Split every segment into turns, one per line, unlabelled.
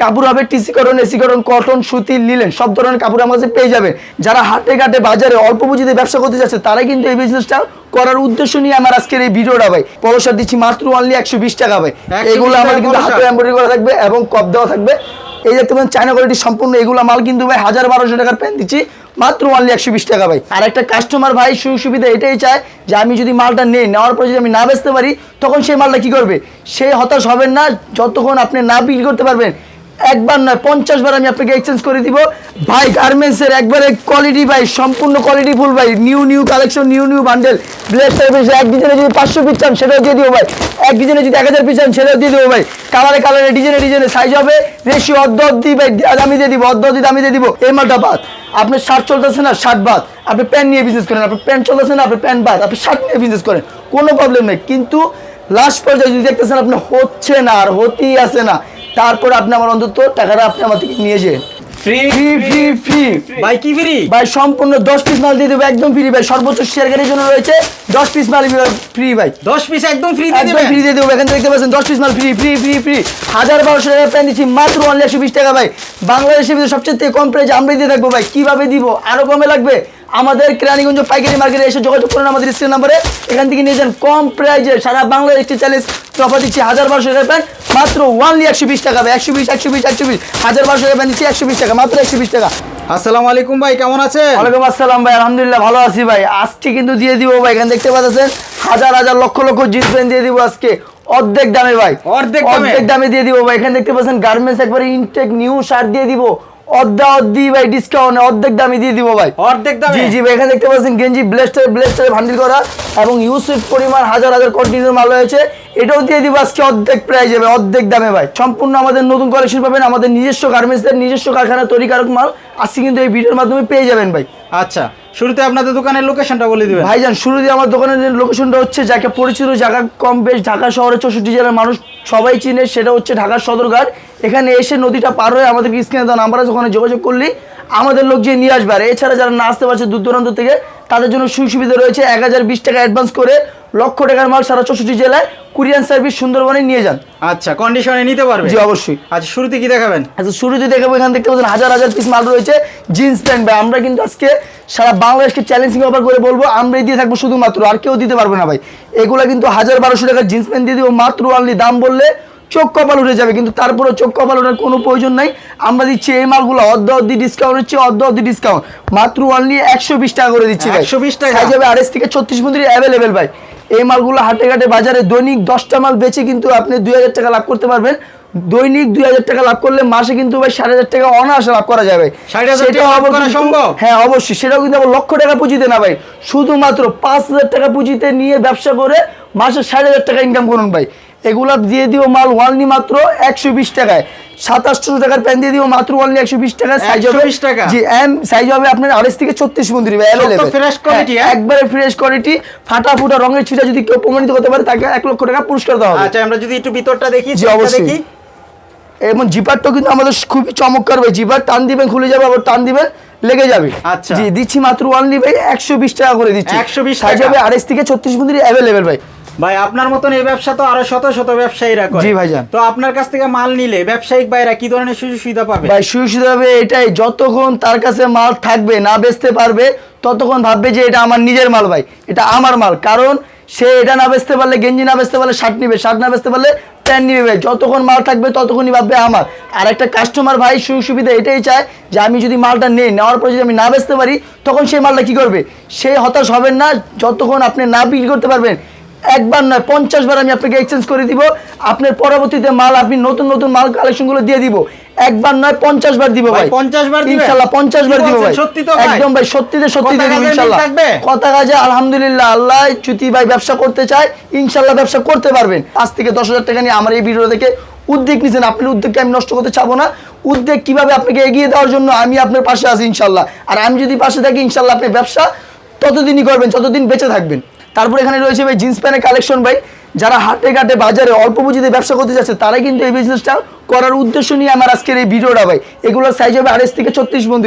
কাপড় হবে TC cotton, AC cotton, cotton, সুতি, লিলেন সব ধরনের কাপড় আমার কাছে পেয়ে যাবেন। যারা হাটে ঘাটে বাজারে অল্প পুঁজিতে ব্যবসা করতে যাচ্ছে তারাই কিন্তু এই বিজনেসটা করার উদ্দেশ্য নিয়ে আমার আজকের এই ভিডিওটা ভাই। পলো শার্ট দিচ্ছি মাত্র অনলি 120 টাকা ভাই। এগুলো আমাদের কিন্তু হাতে এমব্রয়ডারি করা থাকবে এবং কপ দেওয়া থাকবে। এই দেখতে পাচ্ছেন চায়না কোয়ালিটি সম্পূর্ণ এগুলো মাল কিন্তু ভাই 1000-1200 টাকার প্যান্ট দিচ্ছি মাত্র অনলি 120 টাকা ভাই। আর একটা কাস্টমার ভাই সুযোগ সুবিধা এটাই চায় যে আমি যদি মালটা নেওয়ার পর যদি আমি না বেচতে পারি তখন সেই মালটা কি করবে, সে হতাশ হবেন না যতক্ষণ আপনি না বিক্রি করতে পারবেন। একবার নয় 50 বার আমি আপনাকে এক্সচেঞ্জ করে দিব ভাই। গার্মেন্টসের একবারে কোয়ালিটি ভাই, সম্পূর্ণ কোয়ালিটি ফুল ভাই। New collection, new bundle. Blade টাইপের এক ডিজাইনে যদি 500 পিস চান সেটাও দিয়ে দিব ভাই। এক ডিজাইনে যদি 1000 পিস চান সেটাও দিয়ে দেবো ভাই। কালারে ডিজাইনে সাইজ হবে রেশিও অর্ধ ভাই দামি দিয়ে দিব, অর্ধ দামি দিয়ে দিব। এই মালটা বাদ, আপনার শার্ট চলতেছে না শার্ট বাদ, আপনি প্যান্ট নিয়ে বিজনেস করেন। আপনার প্যান্ট চলতেছে না আপনি প্যান্ট বাদ, আপনি শার্ট নিয়ে বিজনেস করেন, কোনো প্রবলেম নেই। কিন্তু লাস্ট পর্যায়ে যদি দেখতেছেন আপনি হচ্ছে না আর হতেই আসে না, তারপর আপনি আমার অন্তত টাকাটা আপনি আমার থেকে নিয়ে যান ফ্রি ভাই। কি ফ্রি ভাই? সম্পূর্ণ 10 পিস মাল দিয়ে দেবো একদম ফ্রি ভাই। সর্বোচ্চ শেয়ারকারীর জন্য রয়েছে 10 পিস মাল ফ্রি ভাই। 10 পিস একদম ফ্রি দিয়ে দেবো। এখানে দেখতে পাচ্ছেন 10 পিস মাল ফ্রি 1000-1200 টাকা প্যান্ট দিচ্ছি মাত্র অনলি 120 টাকা ভাই। বাংলাদেশের ভিতরে সবচেয়ে কম প্রাইসে আমরা দিয়ে থাকবো ভাই। কিভাবে দিব? আরো কমে লাগবে? আমাদের কেরানীগঞ্জ পাইকারি মার্কেটে এসে যোগাযোগ করুন আমাদের স্ক্রিন নাম্বারে। এখান থেকে নিয়ে যান কম প্রাইজে সারা বাংলাদেশ একটি চ্যালেঞ্জ অফার দিচ্ছি 1000-1200 টাকা প্যান্ট মাত্র অনলি 120 টাকা ভাই। 120 1000-1200 টাকা প্যান্ট দিচ্ছি 120 টাকা মাত্র 120 টাকা।
আসসালামু আলাইকুম ভাই, কেমন আছেন?
ওয়ালাইকুম আসসালাম ভাই, আলহামদুলিল্লাহ ভালো আছি ভাই। আজকে কিন্তু দিয়ে দিব ভাই। এখানে দেখতে পাচ্ছেন হাজার লক্ষ জিন্স প্যান্ট দিয়ে দিব আজকে অর্ধেক দামে ভাই। অর্ধেক দামে দিয়ে দিব ভাই। এখানে দেখতে পাচ্ছেন গার্মেন্টস একবারে ইনটেক নিউ শার্ট দিয়ে দিব অর্ধেক ভাই ডিসকাউন্ট, অর্ধেক দামে দিয়ে দিব ভাই। অর্ধেক দামে? জি ভাই। এখানে দেখতে পাচ্ছেন গেঞ্জি ব্লেস্টারে ভান্ডিল করা এবং ইউসের পরিমাণ হাজার কন্টিনিউর মাল রয়েছে, এটাও দিয়ে দিব আজকে অর্ধেক প্রাইজে ভাই, অর্ধেক দামে ভাই। সম্পূর্ণ আমাদের নতুন কালেকশন পাবেন, আমাদের নিজস্ব গার্মেন্টসের নিজস্ব কারখানা তৈরিকারক মাল আজকে কিন্তু এই ভিডিওর মাধ্যমে পেয়ে যাবেন ভাই।
আচ্ছা, শুরুতে আপনাদের দোকানের লোকেশনটা বলে দিবেন
ভাইজান। শুরুতে আমার দোকানের লোকেশনটা হচ্ছে যাকে পরিচিত জায়গা কম বেশ ঢাকা শহরে 64 জেলার মানুষ সবাই চিনে, সেটা হচ্ছে ঢাকার সদরঘাট। এখানে এসে নদীটা পার হয়ে আমাদের স্ক্রিনে দেওয়া নাম্বারে ওখানে যোগাযোগ করলে আমাদের লোক যে নিয়ে আসবে। আর এছাড়া যারা না আসতে পারছে দূর দূরান্ত থেকে তাদের জন্য সুবিধা রয়েছে 1020 টাকা অ্যাডভান্স করে লক্ষ টাকার মাল সারা 64 জেলায় কুরিয়ান সার্ভিস সুন্দরবনে নিয়ে যান।
আচ্ছা, কন্ডিশনে নিতে পারবে?
জি অবশ্যই।
আচ্ছা, শুরুতে কি দেখাবেন?
আচ্ছা, শুরুতে দেখাবো এখানে দেখতে পাচ্ছেন হাজার পিস মাল রয়েছে জিন্স প্যান্ট ভাই। আমরা কিন্তু আজকে সারা বাংলাদেশকে চ্যালেঞ্জিং অফার করে বলবো আমরাই দিয়ে থাকবো শুধুমাত্র, আর কেউ দিতে পারবে না ভাই। এগুলো কিন্তু 1000-1200 টাকার জিন্স প্যান্ট দিয়ে দিব মাত্র অনলি। দাম বললে চোখ কপাল উঠে যাবে, কিন্তু তারপরে চোখ কপাল ওঠার কোনো প্রয়োজন নাই। আমরা দিচ্ছি এই মালগুলো অর্ধি ডিসকাউন্ট হচ্ছে, অর্ধি ডিসকাউন্ট মাত্র অনলি 120 টাকা করে দিচ্ছি ভাই।
120 টাকা
সাইজ হবে 28 থেকে 36 পর্যন্ত অ্যাভেলেবেল ভাই। এই মালগুলো হাটে ঘাটে বাজারে দৈনিক 10টা মাল বেচে কিন্তু আপনি 2000 টাকা লাভ করতে পারবেন। দৈনিক 2000 টাকা লাভ করলে মাসে কিন্তু ভাই 7500 টাকা অনায়াসে লাভ করা যাবে। হ্যাঁ অবশ্যই, সেটাও কিন্তু আবার লক্ষ টাকা পুঁজিতে না ভাই, শুধুমাত্র 5000 টাকা পুঁজিতে নিয়ে ব্যবসা করে মাসে 60,000 টাকা ইনকাম করুন ভাই। এগুলা দিয়ে দিও মাল ওয়ানলি মাত্র 120 টাকায়। 2700 টাকার প্যান্ট দিয়ে দিও মাত্র ওয়ানলি 120 টাকা। সাইজ হবে
120 টাকা?
জি, এম সাইজ হবে আপনার 28 থেকে 36 পর্যন্ত ভাই अवेलेबल।
ফ্রেশ কোয়ালিটি,
একবারে ফ্রেশ কোয়ালিটি। ফাটা রঙের ছিটা যদি কেউ প্রমাণিত করতে পারে তাকে 1 লক্ষ টাকা পুরস্কার দেওয়া হবে।
আচ্ছা, আমরা যদি একটু ভিতরটা দেখি।
জি অবশ্যই। এবং জিপারটাও কিন্তু আমাদের খুবই চমৎকার ভাই। জিপার টান দিবেন খুলে যাবে, আবার টান দিবেন লেগে যাবে।
আচ্ছা,
জি দিচ্ছি মাত্র ওয়ানলি ভাই 120 টাকা করে দিচ্ছি।
120
সাইজ হবে 28 থেকে 36 পর্যন্ত अवेलेबल ভাই।
ভাই আপনার মতন এই ব্যবসা তো আরো শত ব্যবসায়ীরা করে।
জি ভাইজান।
তো আপনার কাছ থেকে মাল নিলে ব্যবসায়িক ভাইরা কি ধরনের সুযোগ সুবিধা পাবে?
ভাই সুযোগ সুবিধা হবে এটাই, যতক্ষণ তার কাছে মাল থাকবে না বেচতে পারবে ততক্ষণ ভাববে যে এটা আমার নিজের মাল ভাই, এটা আমার মাল। কারণ সে এটা না বেচতে পারলে, গেঞ্জি না বেচতে পারলে শার্ট নিবে, শার্ট না বেচতে পারলে প্যান্ট নিবে ভাই। যতক্ষণ মাল থাকবে ততক্ষণই ভাববে আমার। আর একটা কাস্টমার ভাই সুযোগ সুবিধা এটাই চায় যে আমি যদি মালটা নেওয়ার পর যদি আমি না বেচতে পারি তখন সেই মালটা কি করবে, সে হতাশ হবেন না যতক্ষণ আপনি না বিক্রি করতে পারবেন। একবার নয় 50 বার আমি আপনাকে এক্সচেঞ্জ করে দিব। আপনার পরবর্তীতে মাল আপনি নতুন মাল কালেকশনগুলো দিয়ে দিব। একবার নয় 50 বার দিব ভাই।
50 বার দিবেন
ইনশাআল্লাহ, 50 বার দিব ভাই।
সত্যি তো ভাই?
একদম ভাই, সত্যি দিয়ে দিব ইনশাআল্লাহ। কথা কাজে আলহামদুলিল্লাহ। আল্লাহ যদি ভাই ব্যবসা করতে চায় ইনশাআল্লাহ ব্যবসা করতে পারবেন। 5 থেকে 10,000 টাকা নিয়ে আমার এই ভিডিও দেখে উদ্যোগ নিছেন, আপনার উদ্যোগকে আমি নষ্ট করতে চাবো না। উদ্যোগ কিভাবে আপনাকে এগিয়ে দেওয়ার জন্য আমি আপনার পাশে আছি ইনশাআল্লাহ। আর আমি যদি পাশে থাকি ইনশাআল্লাহ আপনি ব্যবসা ততদিনই করবেন যতদিন বেঁচে থাকবেন। তারপর এখানে রয়েছে ভাই জিন্স প্যান্টের কালেকশন ভাই। যারা হাটে ঘাটে বাজারে অল্প পুঁজিতে ব্যবসা করতে যাচ্ছে তারাই কিন্তু এই বিজনেসটা করার উদ্দেশ্য নিয়ে আমার আজকের এই ভিডিওটা ভাই। এগুলোর সাইজ হবে 28 থেকে 36 পর্যন্ত।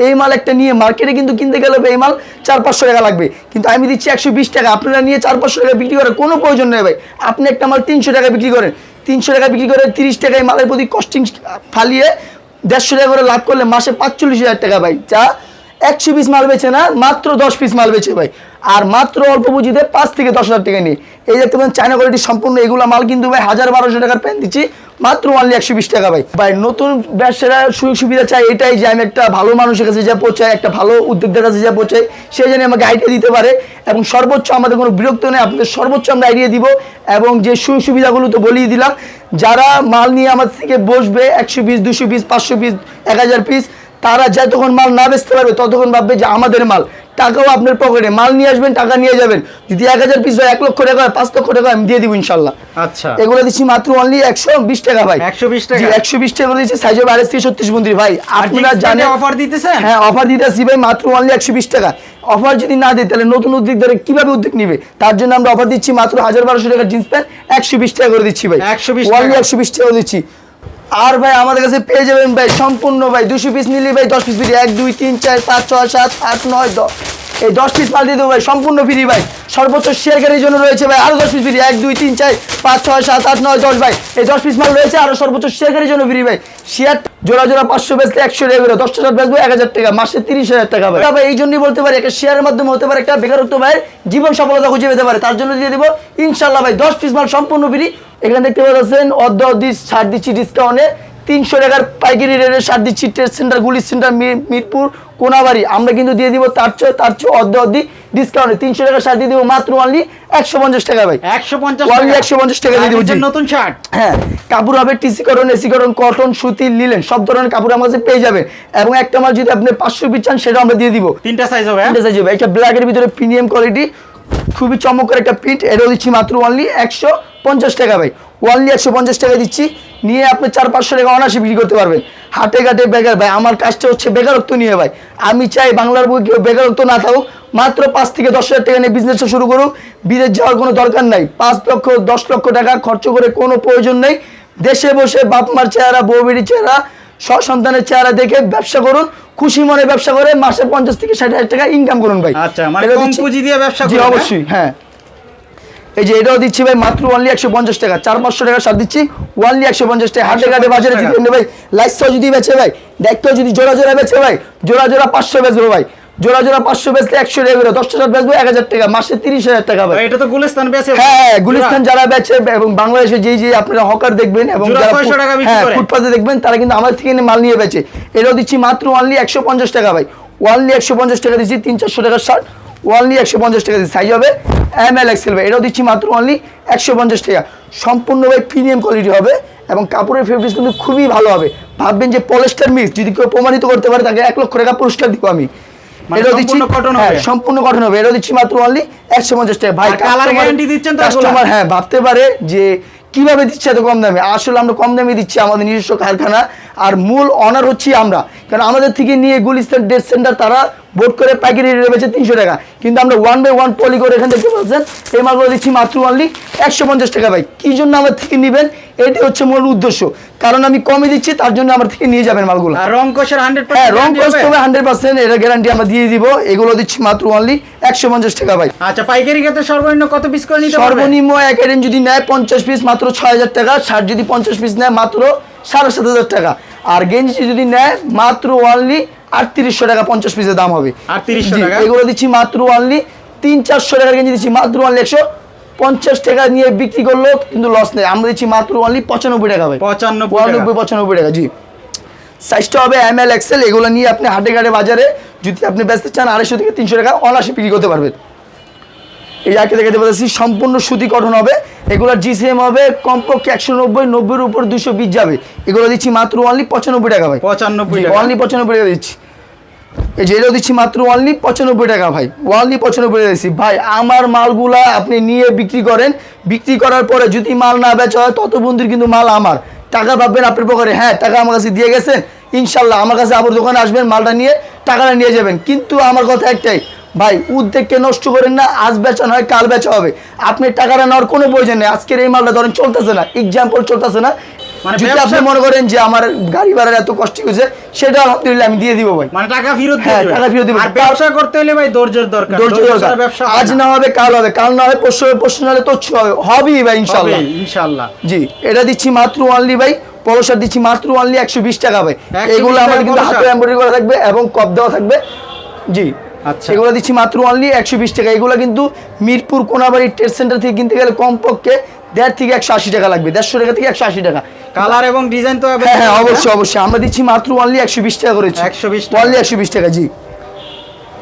এই মাল একটা নিয়ে মার্কেটে কিন্তু কিনতে গেলে এই মাল 400-500 টাকা লাগবে, কিন্তু আমি দিচ্ছি 120 টাকা। আপনারা নিয়ে 400-500 টাকা বিক্রি করার কোনো প্রয়োজন নেই ভাই। আপনি একটা মাল 300 টাকা বিক্রি করেন, 300 টাকা বিক্রি করে 30 টাকায় মালের প্রতি কস্টিং ফালিয়ে 150 টাকা করে লাভ করলে মাসে 45,000 টাকা ভাই, যা 100 পিস মাল বেচে না, মাত্র 10 পিস মাল বেচে ভাই। আর মাত্র অল্প পুঁজিতে 5 থেকে 10,000 টাকা নিয়ে এই দেখতে পাচ্ছেন চায়না কোয়ালিটি সম্পূর্ণ এগুলা মাল কিন্তু ভাই 1000-1200 টাকার প্যান্ট দিচ্ছি মাত্র অনলি 120 টাকা ভাই। ভাই নতুন ব্যবসারা সুযোগ সুবিধা চাই এটাই যে আমি একটা ভালো মানুষের কাছে যা পৌঁছাই, একটা ভালো উদ্যোক্তার কাছে যা পৌঁছাই, সে যেন আমাকে আইডিয়া দিতে পারে এবং সর্বোচ্চ আমাদের কোনো বিরক্ত নেই, আপনাদের সর্বোচ্চ আমরা আইডিয়া দিব। এবং যে সুযোগ সুবিধাগুলো তো বলেই দিলাম, যারা মাল নিয়ে আমাদের থেকে বসবে 100 পিস 200 পিস 500 পিস 1000 পিস, তারা যতক্ষণ মাল না বেচতে পারবে ততক্ষণ ভাববে যে আমাদের মাল, টাকাও আপনার পকেটে, মাল নিয়ে আসবেন টাকা নিয়ে যাবেন। যদি 1000 পিস হয় 1 লক্ষ টাকা হয় 5 লক্ষ টাকা আমি দিয়ে দিব ইনশাল্লাহ।
আচ্ছা,
এগুলো দিচ্ছি মাত্র অনলি 120 টাকা ভাই।
120 টাকা?
জি 120 টাকা দিচ্ছি, সাইজ হবে 28 থেকে 36 বন্ধু ভাই। আপনারা জানেন
অফার দিতেছেন?
হ্যাঁ অফার দিতেছি ভাই, মাত্র অনলি 120 টাকা। অফার যদি না দিই তাহলে নতুন উদ্যোক্তারা কিভাবে উদ্যোগ নিবে, তার জন্য আমরা অফার দিচ্ছি মাত্র 1000-1200 টাকার জিন্স প্যান্ট 120 টাকা করে দিচ্ছি ভাই।
120
অনলি
টাকা?
120 টাকা দিচ্ছি। আর ভাই আমাদের কাছে পেয়ে যাবেন ভাই সম্পূর্ণ ভাই 200 পিস নিলে ভাই 10 পিস ফ্রি, 1 2 3 4 5 6 7 8 9 10, এই 10 পিস মাল দিয়ে দেবো ভাই সম্পূর্ণ ফ্রি ভাই। সর্বোচ্চ শেয়ারকারীর জন্য রয়েছে ভাই আরো 10 পিস ফ্রি, 1 2 3 4 5 6 7 8 9 10 ভাই, এই 10 পিস মাল রয়েছে আরো সর্বোচ্চ শেয়ারকারীর জন্য ফ্রি ভাই। শেয়ার জোড়া জোড়া 500 বেচলে 100 টাকা করে, 10টা শার্ট বেচবো 1000 টাকা, মাসে 30,000 টাকা ভাই। ভাই এই জন্যই বলতে পারি একটা শেয়ারের মাধ্যমে হতে পারে একটা বেকারত্ব ভাই জীবন সফলতা খুঁজে পেতে পারে, তার জন্য দিয়ে দেবো ইনশাল্লাহ ভাই 10 পিস মাল সম্পূর্ণ ফ্রি। এখানে দেখতে পাচ্ছেন অর্ধ ছাড় দিচ্ছি ডিসকাউন্টে, 300 টাকার পাইকারি রেটে শার্ট দিচ্ছি trade centre, Gulis centre, Mirpur, Konabari. আমরা কিন্তু দিয়ে দিব তার চেয়ে অর্ধ ডিসকাউন্টে 300 টাকার শার্ট দিয়ে দিব মাত্র অনলি 150 টাকা ভাই।
150
অনলি 150 টাকা দিয়ে দিব।
নতুন শার্ট,
হ্যাঁ কাপড় হবে TC cotton, AC cotton, cotton, সুতি, লিলেন সব ধরনের কাপড় আমার কাছে পেয়ে যাবেন। এবং একটা মাল যদি আপনি 500 পিস চান সেটা আমরা দিয়ে দিব,
3টা সাইজ হবে।
3টা সাইজ হবে। একটা ব্ল্যাকের ভিতরে প্রিমিয়াম কোয়ালিটি খুবই চমৎকার একটা প্রিন্ট, এটাও দিচ্ছি মাত্র অনলি 150 টাকা ভাই। অনলি 150 টাকা দিচ্ছি, নিয়ে আপনি 400-500 টাকা অনায়াসে বিক্রি করতে পারবেন। হাটে ঘাটে বেকার ভাই, আমার কাজটা হচ্ছে বেকারত্ব নিয়ে ভাই। আমি চাই বাংলার বই কেউ বেকারত্ব না থাকুক, মাত্র 5 থেকে 10,000 টাকা নিয়ে বিজনেসটা শুরু করুক। বিদেশ যাওয়ার কোনো দরকার নাই, 5 লক্ষ 10 লক্ষ টাকা খরচ করে কোনো প্রয়োজন নেই। দেশে বসে বাপ মার চেহারা, বউ বেটির চেহারা, সন্তানের চেহারা দেখে ব্যবসা করুন, খুশি মনে ব্যবসা করে মাসে 50 থেকে 60,000 টাকা ইনকাম করুন ভাই।
আচ্ছা, মানে কম পুঁজি দিয়ে ব্যবসা
করুন। জি অবশ্যই, হ্যাঁ। এই যে এটাও দিচ্ছি ভাই মাত্র অনলি 150 টাকা, 400-500 টাকা সার দিচ্ছি অনলি 150 টাকা। হাটে ঘাটে বাজারে যদি ভাই লাইসও যদি বেচে ভাই, দেখতেও যদি জোড়া জোড়া বেচে ভাই, জোড়া জোড়া 500 বেচবো ভাই, জোড়া জোড়া 500 বেচলে 100 টাকা করে, 10টা শার্ট বেচবো 1000 টাকা, মাসে 30,000 টাকা ভাই।
এটা তো গুলিস্তান বেচে?
হ্যাঁ গুলিস্তান যারা বেচে এবং বাংলাদেশে যে আপনারা হকার দেখবেন এবং যারা ফুটপাতে দেখবেন তারা কিন্তু আমার থেকে মাল নিয়ে বেচে। এটাও দিচ্ছি মাত্র অনলি 150 টাকা ভাই। অনলি 150 টাকা দিচ্ছি, 300-400 টাকার শার্ট অনলি 150 টাকা দিচ্ছি, সাইজ হবে ML XL ভাই। এটাও দিচ্ছি মাত্র অনলি 150 টাকা। সম্পূর্ণ ভাই প্রিমিয়াম কোয়ালিটি হবে এবং কাপড়ের ফেব্রিক্স কিন্তু খুবই ভালো হবে। ভাববেন যে পলিস্টার মিক্স, যদি কেউ প্রমাণিত করতে পারে তাকে 1 লক্ষ টাকা পুরস্কার দিব আমি। এটাও দিচ্ছি সম্পূর্ণ কটন হবে, এটাও দিচ্ছি মাত্র অনলি 150 টাকা ভাই।
কালার গ্যারান্টি দিচ্ছেন তো?
কাস্টমার হ্যাঁ ভাবতে পারে যে কিভাবে দিচ্ছে এত কম দামে, আসলে আমরা কম দামে দিচ্ছি, আমাদের নিজস্ব কারখানা আর মূল অনার হচ্ছি আমরা। কারণ আমাদের থেকে নিয়ে গুলিস্তান ড্রেস সেন্টার তারা বোর্ড করে পাইকারি রেটে বেচে 300 টাকা, কিন্তু আমরা 1/1 পলি করে এখান থেকে বলছেন এই মালগুলো দিচ্ছি মাত্র অনলি 150 টাকা ভাই। কি জন্য আমার থেকে নেবেন, এটি হচ্ছে মূল উদ্দেশ্য, কারণ আমি কমে দিচ্ছি তার জন্য আমার থেকে নিয়ে যাবেন মালগুলো।
আর রং কোষের 100%?
হ্যাঁ রং কোষ হবে 100%, এর গ্যারান্টি আমরা দিয়ে দিব। এগুলো দিচ্ছি মাত্র অনলি 150 টাকা ভাই।
আচ্ছা, পাইকারি ক্ষেত্রে সর্বনিম্ন কত পিস করে নিতে পারবে?
সর্বনিম্ন এক আইটেম যদি নেয় 50 পিস মাত্র 6000 টাকা, শার্ট যদি 50 পিস নেয় মাত্র 7,500 টাকা, আর গেঞ্জি যদি নেয় মাত্র অনলি 3800 টাকা 50 পিসের দাম হবে।
3800 টাকা?
এগুলো দিচ্ছি মাত্র অনলি 300-400 টাকার গেঞ্জি দিচ্ছি মাত্র অনলি 150 টাকা নিয়ে বিক্রি করলেও কিন্তু লস নেই। আমরা দিচ্ছি মাত্র অনলি 95 টাকা ভাই। 95 টাকা জি। সাইজটা হবে ML XL। এগুলো নিয়ে আপনি হাটে ঘাটে বাজারে যদি আপনি বেচতে চান 250 থেকে 300 টাকা অনায়াসে বিক্রি করতে পারবেন। এই আগে দেখাতে পাচ্ছি সম্পূর্ণ সুতি কটন হবে, এগুলোর GCM হবে কমপক্ষে 190, 90-এর উপর 220 যাবে। এগুলো দিচ্ছি মাত্র অনলি 95 টাকা ভাই।
95 টাকা?
অনলি 95 টাকা দিচ্ছি। এই যে এটাও দিচ্ছি মাত্র অনলি 95 টাকা ভাই। অনলি 95 টাকা দিচ্ছি ভাই। আমার মালগুলা আপনি নিয়ে বিক্রি করেন, বিক্রি করার পরে যদি মাল না বেচা হয় তত বন্ধুর কিন্তু মাল আমার, টাকা পাবেন আপনার পকেটে। হ্যাঁ টাকা আমার কাছে দিয়ে গেছেন, ইনশাল্লাহ আমার কাছে আবার দোকানে আসবেন, মালটা নিয়ে টাকাটা নিয়ে যাবেন। কিন্তু আমার কথা একটাই ভাই, উদ্যোগকে নষ্ট করেন না, আজ বেচা নয় কাল বেচা হবে। আপনি টাকাটা নেওয়ার কোনো প্রয়োজন নেই। আজকের এই মালটা ধরেন চলতেছে না, এক্সাম্পল চলতেছে না,
মানে
যদি আপনি
ব্যবসা-
মনে করেন যে আমার গাড়ি ভাড়ার এত কষ্ট হয়েছে, সেটা আলহামদুলিল্লাহ আমি দিয়ে দিব ভাই।
মানে টাকা ফেরত
হ্যাঁ,
দিবেন।
টাকা ফেরত দিবেন।
আর ব্যবসা করতে হলে ভাই ধৈর্যের দরকার।
ধৈর্য
ধৈর্য
দরকার।
ছাড়া ব্যবসা হয়
আজ না হবে কাল হবে, কাল না হবে পরশু হবে, পরশু না হলে তো হবেই ভাই ইনশাআল্লাহ।
হবে, ইনশাআল্লাহ।
জি, এটা দিচ্ছি মাত্র অনলি ভাই, পলসার দিচ্ছি মাত্র অনলি 120 টাকা ভাই।
120
এগুলো
টাকা
আমাদের কিন্তু
পলসার।
হাতে এমব্রয়ডারি করা থাকবে এবং কপ দেওয়া থাকবে। জি,
আচ্ছা।
এগুলো দিচ্ছি মাত্র অনলি 120 টাকা। এগুলো কিন্তু মিরপুর কোনাবাড়ি ট্রেড সেন্টার থেকে কিনতে গেলে কমপক্ষে 1.5 থেকে 180 টাকা লাগবে, 150 টাকা থেকে 180 টাকা।
কালার এবং ডিজাইন তো
হ্যাঁ হ্যাঁ, অবশ্যই অবশ্যই আমরা দিচ্ছি মাত্র অনলি 120 টাকা করেছি।
120 টাকা।
অনলি 120 টাকা। জি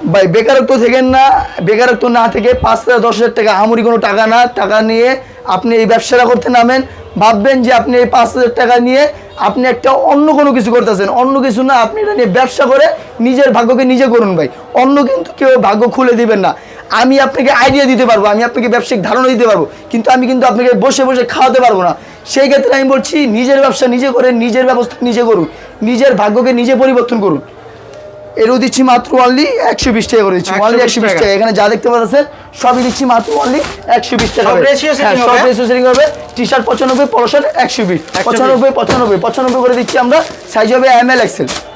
ভাই, বেকারত্ব থেকে না, বেকারত্ব না থেকে 5,000-10,000 টাকা আমরি কোনো টাকা না, টাকা নিয়ে আপনি এই ব্যবসাটা করতে নামেন, ভাববেন যে আপনি এই 5,000 টাকা নিয়ে আপনি একটা অন্য কোনো কিছু করতেছেন, অন্য কিছু না, আপনি এটা নিয়ে ব্যবসা করে নিজের ভাগ্যকে নিজে করুন ভাই। অন্য কিন্তু কেউ ভাগ্য খুলে দিবেন না। আমি আপনাকে আইডিয়া দিতে পারবো, আমি আপনাকে ব্যবসায়িক ধারণা দিতে পারবো, কিন্তু আমি কিন্তু আপনাকে বসে বসে খাওয়াতে পারবো না। সেই ক্ষেত্রে আমি বলছি নিজের ব্যবসা নিজে করেন, নিজের ব্যবস্থা নিজে করুন, নিজের ভাগ্যকে নিজে পরিবর্তন করুন। এরও দিচ্ছি মাত্র অনলি 120 টাকা করে দিচ্ছি, অনলি 120 টাকা। এখানে যা দেখতে পাচ্ছেন সবই দিচ্ছি মাত্র অনলি 120 টাকা।
সব ratio setting
হ্যাঁ, সব
হবে?
রেশিও সেটিং হবে। টি-শার্ট 95, পলোশার্ট 120, 95 95 করে দিচ্ছি আমরা। সাইজ হবে ML XL।